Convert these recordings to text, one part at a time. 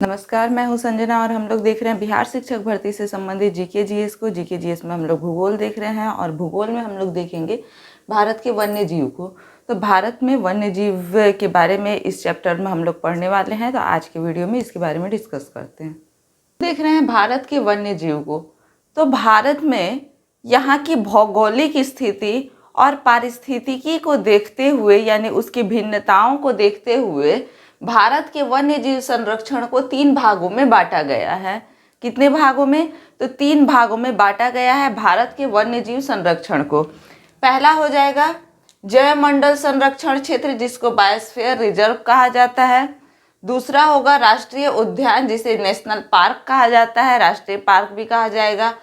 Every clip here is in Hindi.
नमस्कार, मैं हूं संजना और हम लोग देख रहे हैं बिहार शिक्षक भर्ती से संबंधित जीके जीएस को। जीके जीएस में हम लोग भूगोल देख रहे हैं और भूगोल में हम लोग देखेंगे भारत के वन्य जीव को। तो भारत में वन्य जीव के बारे में इस चैप्टर में हम लोग पढ़ने वाले हैं। तो आज के वीडियो में इसके बारे में डिस्कस करते हैं। देख रहे हैं भारत के वन्य जीव को। तो भारत में यहाँ की भौगोलिक स्थिति और पारिस्थितिकी को देखते हुए, यानी उसकी भिन्नताओं को देखते हुए भारत के वन्य जीव संरक्षण को 3 भागों में बांटा गया है। कितने भागों में? तो 3 भागों में बांटा गया है भारत के वन्य जीव संरक्षण को। पहला हो जाएगा जैवमंडल संरक्षण क्षेत्र, जिसको बायोस्फीयर रिजर्व कहा जाता है। दूसरा होगा राष्ट्रीय उद्यान, जिसे नेशनल पार्क कहा जाता है, राष्ट्रीय पार्क भी कहा जाएगा।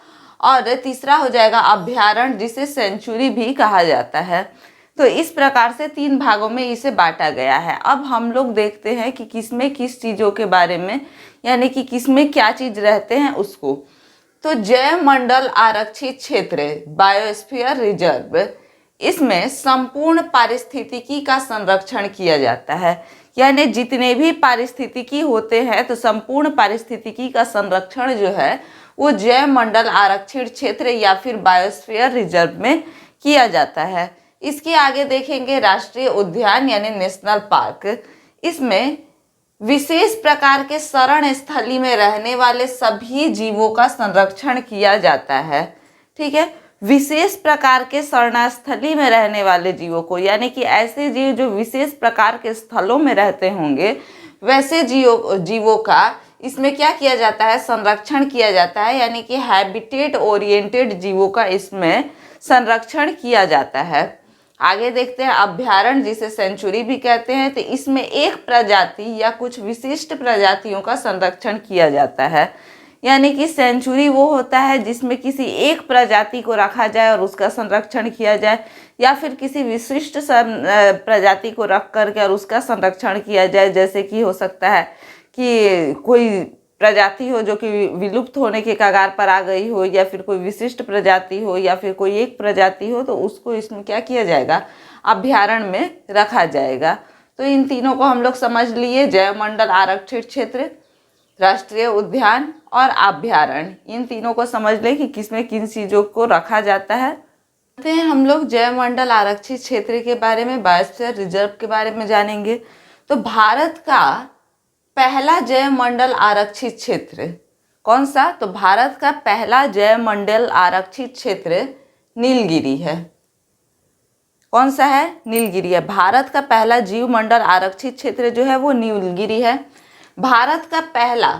और तीसरा हो जाएगा अभ्यारण्य, जिसे सेंचुरी भी कहा जाता है। तो इस प्रकार से 3 भागों में इसे बांटा गया है। अब हम लोग देखते हैं कि किसमें किस चीज़ों के बारे में, यानी कि किसमें क्या चीज़ रहते हैं उसको। तो जैवमंडल आरक्षित क्षेत्र बायोस्फीयर रिजर्व, इसमें संपूर्ण पारिस्थितिकी का संरक्षण किया जाता है। यानी जितने भी पारिस्थितिकी होते हैं, तो संपूर्ण पारिस्थितिकी का संरक्षण जो है वो जैवमंडल आरक्षित क्षेत्र या फिर बायोस्फीयर रिजर्व में किया जाता है। इसके आगे देखेंगे राष्ट्रीय उद्यान यानी नेशनल पार्क। इसमें विशेष प्रकार के शरण स्थली में रहने वाले सभी जीवों का संरक्षण किया जाता है। ठीक है, विशेष प्रकार के शरणस्थली में रहने वाले जीवों को, यानी कि ऐसे जीव जो विशेष प्रकार के स्थलों में रहते होंगे, वैसे जीवों का इसमें क्या किया जाता है? संरक्षण किया जाता है। यानी कि हैबिटेट ओरिएंटेड जीवों का इसमें संरक्षण किया जाता है। आगे देखते हैं अभ्यारण्य, जिसे सेंचुरी भी कहते हैं। तो इसमें एक प्रजाति या कुछ विशिष्ट प्रजातियों का संरक्षण किया जाता है। यानी कि सेंचुरी वो होता है जिसमें किसी एक प्रजाति को रखा जाए और उसका संरक्षण किया जाए, या फिर किसी विशिष्ट प्रजाति को रख करके और उसका संरक्षण किया जाए। जैसे कि हो सकता है कि कोई प्रजाति हो जो कि विलुप्त होने के कगार पर आ गई हो, या फिर कोई विशिष्ट प्रजाति हो, या फिर कोई एक प्रजाति हो, तो उसको इसमें क्या किया जाएगा? अभ्यारण्य में रखा जाएगा। तो इन तीनों को हम लोग समझ लिए, जैवमंडल आरक्षित क्षेत्र, राष्ट्रीय उद्यान और अभ्यारण्य। इन तीनों को समझ ले कि किसमें किन चीज़ों को रखा जाता है। हम लोग जैवमंडल आरक्षित क्षेत्र के बारे में, बायोस्फीयर रिजर्व के बारे में जानेंगे। तो भारत का पहला जैवमंडल आरक्षित क्षेत्र कौन सा? तो भारत का पहला जैवमंडल आरक्षित क्षेत्र नीलगिरी है। कौन सा है? नीलगिरी है। भारत का पहला जीवमंडल आरक्षित क्षेत्र जो है वो नीलगिरी है। भारत का पहला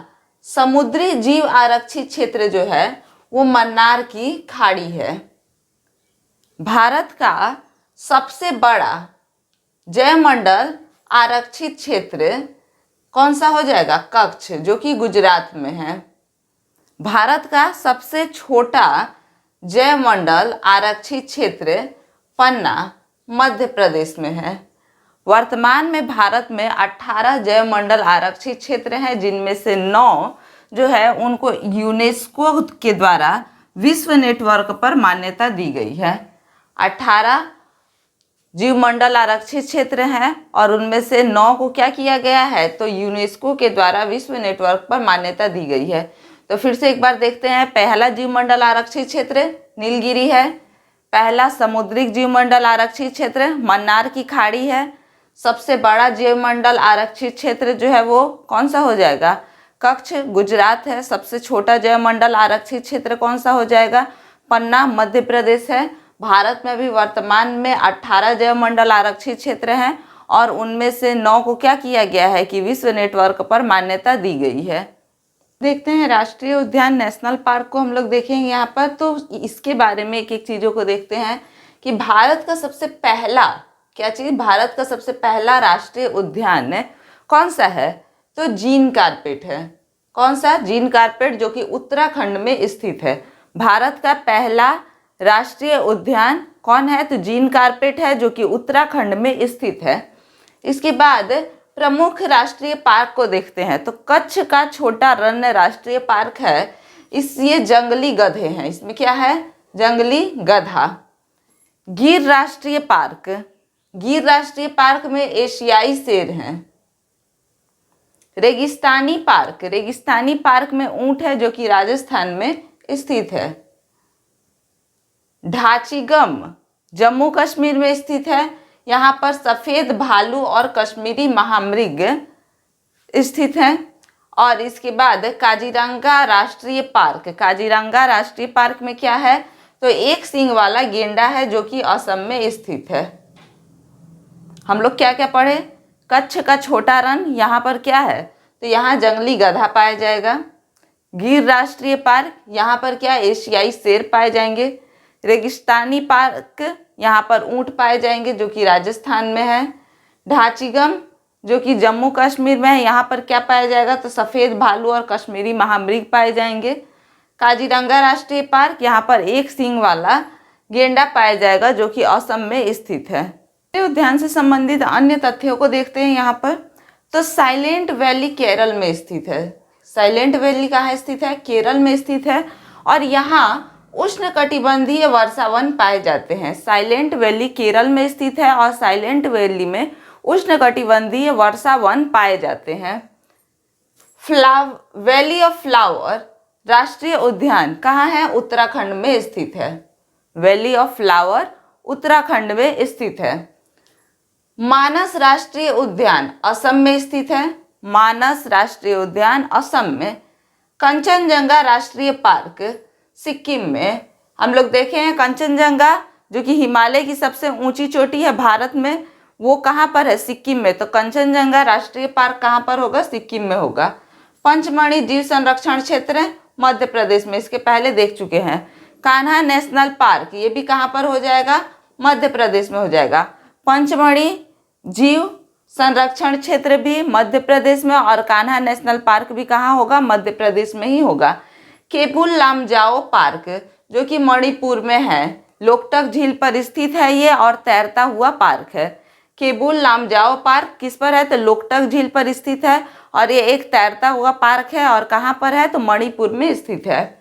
समुद्री जीव आरक्षित क्षेत्र जो है वो मन्नार की खाड़ी है। भारत का सबसे बड़ा जैवमंडल आरक्षित क्षेत्र कौन सा हो जाएगा? कच्छ, जो कि गुजरात में है। भारत का सबसे छोटा जैवमंडल आरक्षित क्षेत्र पन्ना, मध्य प्रदेश में है। वर्तमान में भारत में 18 जैवमंडल आरक्षित क्षेत्र हैं, जिनमें से 9 जो है उनको यूनेस्को के द्वारा विश्व नेटवर्क पर मान्यता दी गई है। 18 जीवमंडल आरक्षित क्षेत्र हैं और उनमें से 9 को क्या किया गया है? तो यूनेस्को के द्वारा विश्व नेटवर्क पर मान्यता दी गई है। तो फिर से एक बार देखते हैं। पहला जीवमंडल आरक्षित क्षेत्र नीलगिरी है। पहला समुद्री जीवमंडल आरक्षित क्षेत्र मन्नार की खाड़ी है। सबसे बड़ा जीवमंडल आरक्षित क्षेत्र जो है वो कौन सा हो जाएगा? कच्छ, गुजरात है। सबसे छोटा जैवमंडल आरक्षित क्षेत्र कौन सा हो जाएगा? पन्ना, मध्य प्रदेश है। भारत में भी वर्तमान में 18 जैवमंडल आरक्षित क्षेत्र हैं और उनमें से 9 को क्या किया गया है कि विश्व नेटवर्क पर मान्यता दी गई है। देखते हैं राष्ट्रीय उद्यान, नेशनल पार्क को हम लोग देखेंगे यहाँ पर। तो इसके बारे में एक एक चीज़ों को देखते हैं कि भारत का सबसे पहला क्या चीज़? भारत का सबसे पहला राष्ट्रीय उद्यान कौन सा है? तो जीन कार्पेट है। कौन सा? जीन कार्पेट, जो कि उत्तराखंड में स्थित है। भारत का पहला राष्ट्रीय उद्यान कौन है? तो जीन कार्पेट है, जो कि उत्तराखंड में स्थित है। इसके बाद प्रमुख राष्ट्रीय पार्क को देखते हैं। तो कच्छ का छोटा रन राष्ट्रीय पार्क है। ये जंगली गधे हैं। इसमें क्या है? जंगली गधा। गिर राष्ट्रीय पार्क, गिर राष्ट्रीय पार्क में एशियाई शेर हैं। रेगिस्तानी पार्क, रेगिस्तानी पार्क में ऊंट है जो कि राजस्थान में स्थित है। ढाचीगम जम्मू कश्मीर में स्थित है। यहाँ पर सफेद भालू और कश्मीरी महामृग स्थित हैं। और इसके बाद काजीरंगा राष्ट्रीय पार्क, काजीरंगा राष्ट्रीय पार्क में क्या है, तो एक सींग वाला गेंडा है जो कि असम में स्थित है। हम लोग क्या क्या पढ़े, कच्छ का छोटा रण, यहाँ पर क्या है, तो यहाँ जंगली गधा पाया जाएगा। गिर राष्ट्रीय पार्क, यहाँ पर क्या, एशियाई शेर पाए जाएंगे। रेगिस्तानी पार्क, यहाँ पर ऊंट पाए जाएंगे जो कि राजस्थान में है। ढाचीगम जो कि जम्मू कश्मीर में है, यहाँ पर क्या पाया जाएगा, तो सफ़ेद भालू और कश्मीरी महामृग पाए जाएंगे। काजीरंगा राष्ट्रीय पार्क, यहाँ पर एक सींग वाला गेंडा पाया जाएगा जो कि असम में स्थित है। उद्यान से संबंधित अन्य तथ्यों को देखते हैं यहाँ पर। तो साइलेंट वैली केरल में स्थित है। साइलेंट वैली कहाँ स्थित है, केरल में स्थित है। और यहाँ उष्णकटिबंधीय वर्षावन पाए जाते हैं। साइलेंट वैली केरल में स्थित है और साइलेंट वैली में उष्णकटिबंधीय वर्षावन पाए जाते हैं। वैली ऑफ फ्लावर राष्ट्रीय उद्यान कहाँ है, उत्तराखंड में स्थित है। वैली ऑफ फ्लावर उत्तराखंड में स्थित है। मानस राष्ट्रीय उद्यान असम में स्थित है। मानस राष्ट्रीय उद्यान असम में। कंचनजंगा राष्ट्रीय पार्क सिक्किम में। हम लोग देखे हैं कंचनजंगा जो कि हिमालय की सबसे ऊंची चोटी है भारत में, वो कहाँ पर है, सिक्किम में। तो कंचनजंगा राष्ट्रीय पार्क कहाँ पर होगा, सिक्किम में होगा। पंचमढ़ी जीव संरक्षण क्षेत्र मध्य प्रदेश में, इसके पहले देख चुके हैं। कान्हा नेशनल पार्क, ये भी कहाँ पर हो जाएगा, मध्य प्रदेश में हो जाएगा। पंचमढ़ी जीव संरक्षण क्षेत्र भी मध्य प्रदेश में, और कान्हा नेशनल पार्क भी कहाँ होगा, मध्य प्रदेश में ही होगा। केबुल लामजाओ पार्क जो कि मणिपुर में है, लोकटक झील पर स्थित है ये, और तैरता हुआ पार्क है। केबुल लामजाओ पार्क किस पर है, तो लोकटक झील पर स्थित है, और ये एक तैरता हुआ पार्क है, और कहाँ पर है, तो मणिपुर में स्थित है।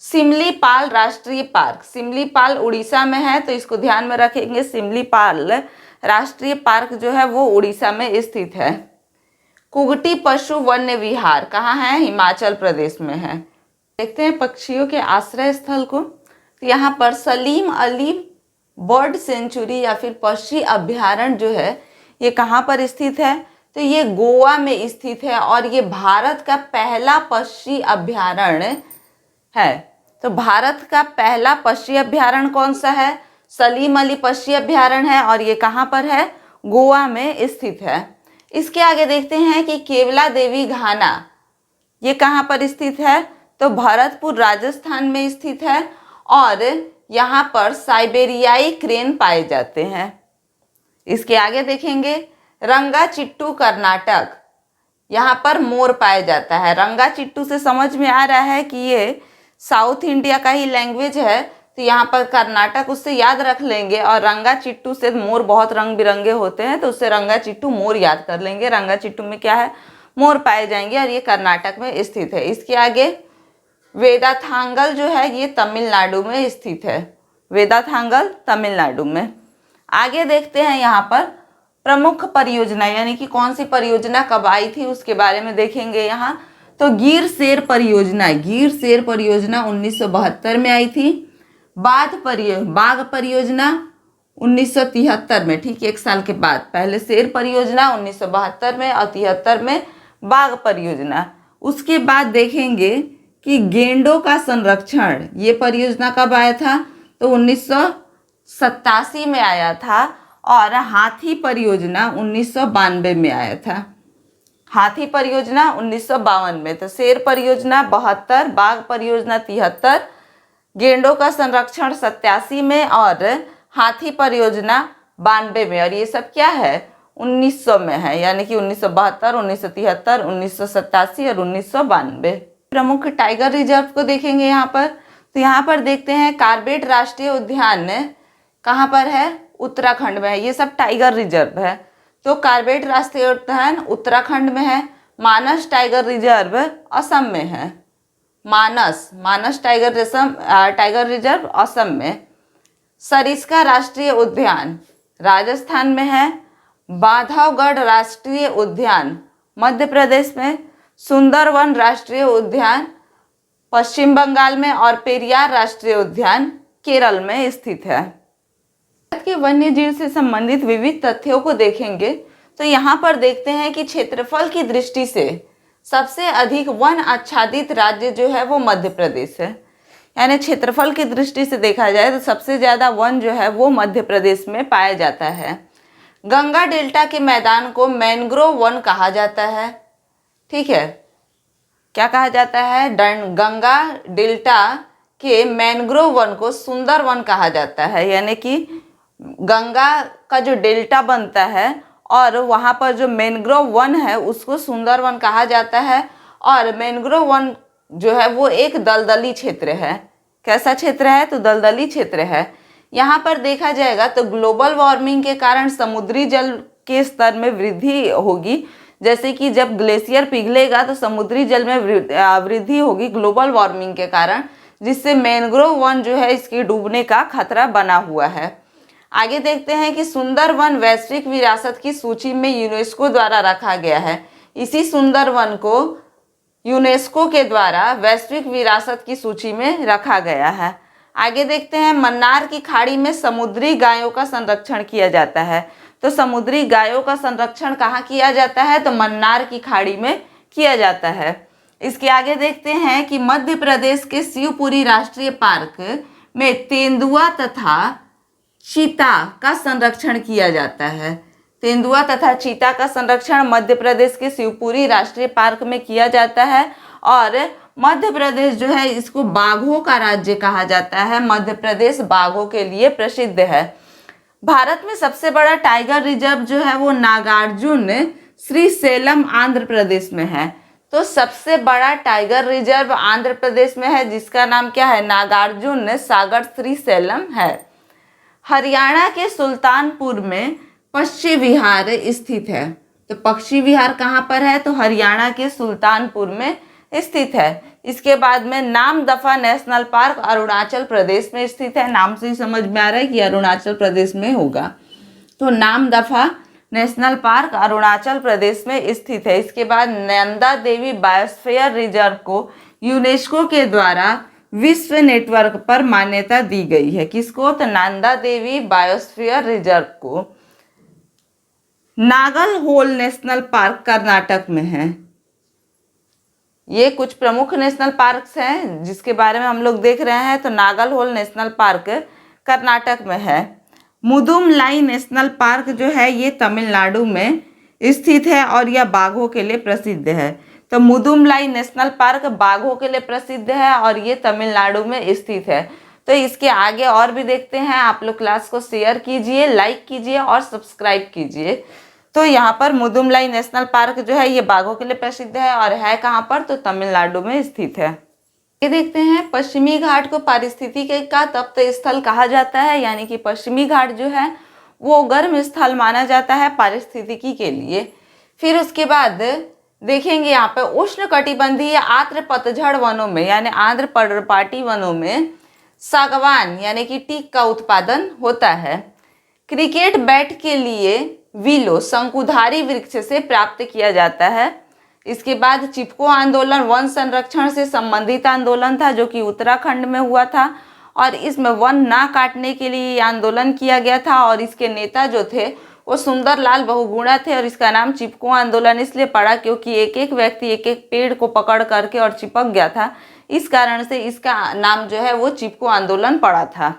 सिमलीपाल राष्ट्रीय पार्क, सिमलीपाल उड़ीसा में है, तो इसको ध्यान में रखेंगे। सिमलीपाल राष्ट्रीय पार्क जो है वो उड़ीसा में स्थित है। कुगटी पशु वन्य विहार कहाँ है, हिमाचल प्रदेश में है। देखते हैं पक्षियों के आश्रय स्थल को। तो यहाँ पर सलीम अली बर्ड सेंचुरी या फिर पक्षी अभ्यारण्य जो है ये कहाँ पर स्थित है, तो ये गोवा में स्थित है, और ये भारत का पहला पक्षी अभ्यारण्य है। तो भारत का पहला पक्षी अभ्यारण्य कौन सा है, सलीम अली पक्षी अभ्यारण्य है, और ये कहाँ पर है, गोवा में स्थित है। इसके आगे देखते हैं कि केवला देवी घाना ये कहाँ पर स्थित है, तो भरतपुर राजस्थान में स्थित है, और यहाँ पर साइबेरियाई क्रेन पाए जाते हैं। इसके आगे देखेंगे रंगा चिट्टू कर्नाटक, यहाँ पर मोर पाया जाता है। रंगा चिट्टू से समझ में आ रहा है कि ये साउथ इंडिया का ही लैंग्वेज है, तो यहाँ पर कर्नाटक उससे याद रख लेंगे, और रंगा चिट्टू से मोर बहुत रंग बिरंगे होते हैं, तो उससे रंगा चिट्टू मोर याद कर लेंगे। रंगा चिट्टू में क्या है, मोर पाए जाएंगे, और ये कर्नाटक में स्थित है। इसके आगे वेदाथांगल जो है ये तमिलनाडु में स्थित है। वेदाथांगल तमिलनाडु में। आगे देखते हैं यहाँ पर प्रमुख परियोजना, यानी कि कौन सी परियोजना कब आई थी उसके बारे में देखेंगे यहाँ। तो गिर शेर परियोजना, गिर शेर परियोजना 1972 में आई थी। बाघ परियोजना 1973 में, ठीक 1 साल के बाद। पहले शेर परियोजना 1972 में, और 73 में बाघ परियोजना। उसके बाद देखेंगे कि गेंडों का संरक्षण, ये परियोजना कब आया था, तो 1987 में आया था। और हाथी परियोजना 1992 में आया था। हाथी परियोजना 1952 में। तो शेर परियोजना 72, बाघ परियोजना 73, गेंडों का संरक्षण 87 में, और हाथी परियोजना 92 में। और ये सब क्या है, 1900 में है, यानी कि 1972, 1973, 1987 और 1992। प्रमुख टाइगर रिजर्व को देखेंगे यहाँ पर। तो यहाँ पर देखते हैं कार्बेट राष्ट्रीय उद्यान कहाँ पर है, उत्तराखंड में है। ये सब टाइगर रिजर्व है। तो कार्बेट राष्ट्रीय उद्यान उत्तराखंड में है। मानस टाइगर रिजर्व असम में है। मानस टाइगर रिजर्व असम में। सरिस्का राष्ट्रीय उद्यान राजस्थान में है। बांधवगढ़ राष्ट्रीय उद्यान मध्य प्रदेश में, सुंदरवन राष्ट्रीय उद्यान पश्चिम बंगाल में और पेरियार राष्ट्रीय उद्यान केरल में स्थित है। भारत के वन्य जीव से संबंधित विविध तथ्यों को देखेंगे तो यहाँ पर देखते हैं कि क्षेत्रफल की दृष्टि से सबसे अधिक वन आच्छादित राज्य जो है वो मध्य प्रदेश है। यानी क्षेत्रफल की दृष्टि से देखा जाए तो सबसे ज़्यादा वन जो है वो मध्य प्रदेश में पाया जाता है। गंगा डेल्टा के मैदान को मैंग्रोव वन कहा जाता है। ठीक है, क्या कहा जाता है? गंगा डेल्टा के मैंग्रोव वन को सुंदर वन कहा जाता है। यानी कि गंगा का जो डेल्टा बनता है और वहाँ पर जो मैंग्रोव वन है उसको सुंदर वन कहा जाता है। और मैंग्रोव वन जो है वो एक दलदली क्षेत्र है। कैसा क्षेत्र है? तो दलदली क्षेत्र है। यहाँ पर देखा जाएगा तो ग्लोबल वार्मिंग के कारण समुद्री जल के स्तर में वृद्धि होगी। जैसे कि जब ग्लेशियर पिघलेगा तो समुद्री जल में वृद्धि होगी ग्लोबल वार्मिंग के कारण, जिससे मैंग्रोव वन जो है इसके डूबने का खतरा बना हुआ है। आगे देखते हैं कि सुंदर वन वैश्विक विरासत की सूची में यूनेस्को द्वारा रखा गया है। इसी सुंदर वन को यूनेस्को के द्वारा वैश्विक विरासत की सूची में रखा गया है। आगे देखते हैं, मन्नार की खाड़ी में समुद्री गायों का संरक्षण किया जाता है। तो समुद्री गायों का संरक्षण कहाँ किया जाता है? तो मन्नार की खाड़ी में किया जाता है। इसके आगे देखते हैं कि मध्य प्रदेश के शिवपुरी राष्ट्रीय पार्क में तेंदुआ तथा चीता का संरक्षण किया जाता है। तेंदुआ तथा चीता का संरक्षण मध्य प्रदेश के शिवपुरी राष्ट्रीय पार्क में किया जाता है। और मध्य प्रदेश जो है इसको बाघों का राज्य कहा जाता है। मध्य प्रदेश बाघों के लिए प्रसिद्ध है। भारत में सबसे बड़ा टाइगर रिजर्व जो है वो नागार्जुन श्रीशैलम आंध्र प्रदेश में है। तो सबसे बड़ा टाइगर रिजर्व आंध्र प्रदेश में है, जिसका नाम क्या है? नागार्जुन सागर श्रीशैलम है। हरियाणा के सुल्तानपुर में पक्षी विहार स्थित है। तो पक्षी विहार कहाँ पर है? तो हरियाणा के सुल्तानपुर में स्थित है। इसके बाद में नामदफा नेशनल पार्क अरुणाचल प्रदेश में स्थित है। नाम से ही समझ में आ रहा है कि अरुणाचल प्रदेश में होगा। तो नामदफा नेशनल पार्क अरुणाचल प्रदेश में स्थित है। इसके बाद नंदा देवी बायोस्फीयर रिजर्व को यूनेस्को के द्वारा विश्व नेटवर्क पर मान्यता दी गई है। किसको? तो नंदा देवी बायोस्फीयर रिजर्व को। Nagarhole national park Karnataka में है। ये कुछ प्रमुख नेशनल पार्क्स हैं जिसके बारे में हम लोग देख रहे हैं। तो Nagarhole national park Karnataka में है। मुदुमलाई नेशनल पार्क जो है ये तमिलनाडु में स्थित है और यह बाघों के लिए प्रसिद्ध है। तो मुदुमलाई नेशनल पार्क बाघों के लिए प्रसिद्ध है और ये तमिलनाडु में स्थित है। तो इसके आगे और भी देखते हैं। आप लोग क्लास को शेयर कीजिए, लाइक कीजिए और सब्सक्राइब कीजिए। तो यहाँ पर मुदुमलाई नेशनल पार्क जो है ये बाघों के लिए प्रसिद्ध है और है कहाँ पर? तो तमिलनाडु में स्थित है। ये देखते हैं, पश्चिमी घाट को पारिस्थितिकी का तप्त स्थल कहा जाता है। यानी कि पश्चिमी घाट जो है वो गर्म स्थल माना जाता है पारिस्थितिकी के लिए। फिर उसके बाद देखेंगे यहाँ पे उष्ण कटिबंधीय आर्द्र पतझड़ वनों में यानी आंध्र पर्णपाती वनों में सागवान यानी कि टीक का उत्पादन होता है। क्रिकेट बैट के लिए विलो शंकुधारी वृक्ष से प्राप्त किया जाता है। इसके बाद चिपको आंदोलन वन संरक्षण से संबंधित आंदोलन था जो कि उत्तराखंड में हुआ था और इसमें वन ना काटने के लिए ये आंदोलन किया गया था। और इसके नेता जो थे वो सुंदरलाल बहुगुणा थे और इसका नाम चिपको आंदोलन इसलिए पड़ा क्योंकि एक एक व्यक्ति एक एक पेड़ को पकड़ करके और चिपक गया था। इस कारण से इसका नाम जो है वो चिपको आंदोलन पड़ा था।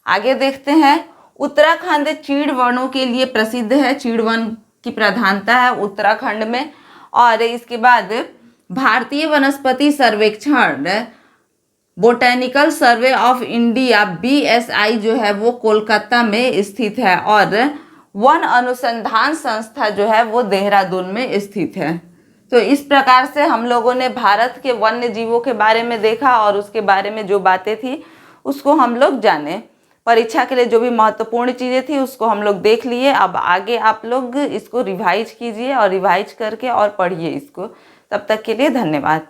आगे देखते हैं, उत्तराखंड चीड़ वनों के लिए प्रसिद्ध है। चीड़ वन की प्रधानता है उत्तराखंड में। और इसके बाद भारतीय वनस्पति सर्वेक्षण botanical survey of India BSI जो है वो कोलकाता में स्थित है और वन अनुसंधान संस्था जो है वो देहरादून में स्थित है। तो इस प्रकार से हम लोगों ने भारत के वन्य जीवों के बारे में देखा और उसके बारे में जो बातें थी उसको हम लोग जाने। परीक्षा के लिए जो भी महत्वपूर्ण चीज़ें थी उसको हम लोग देख लिए। अब आगे आप लोग इसको रिवाइज कीजिए और रिवाइज करके और पढ़िए इसको। तब तक के लिए धन्यवाद।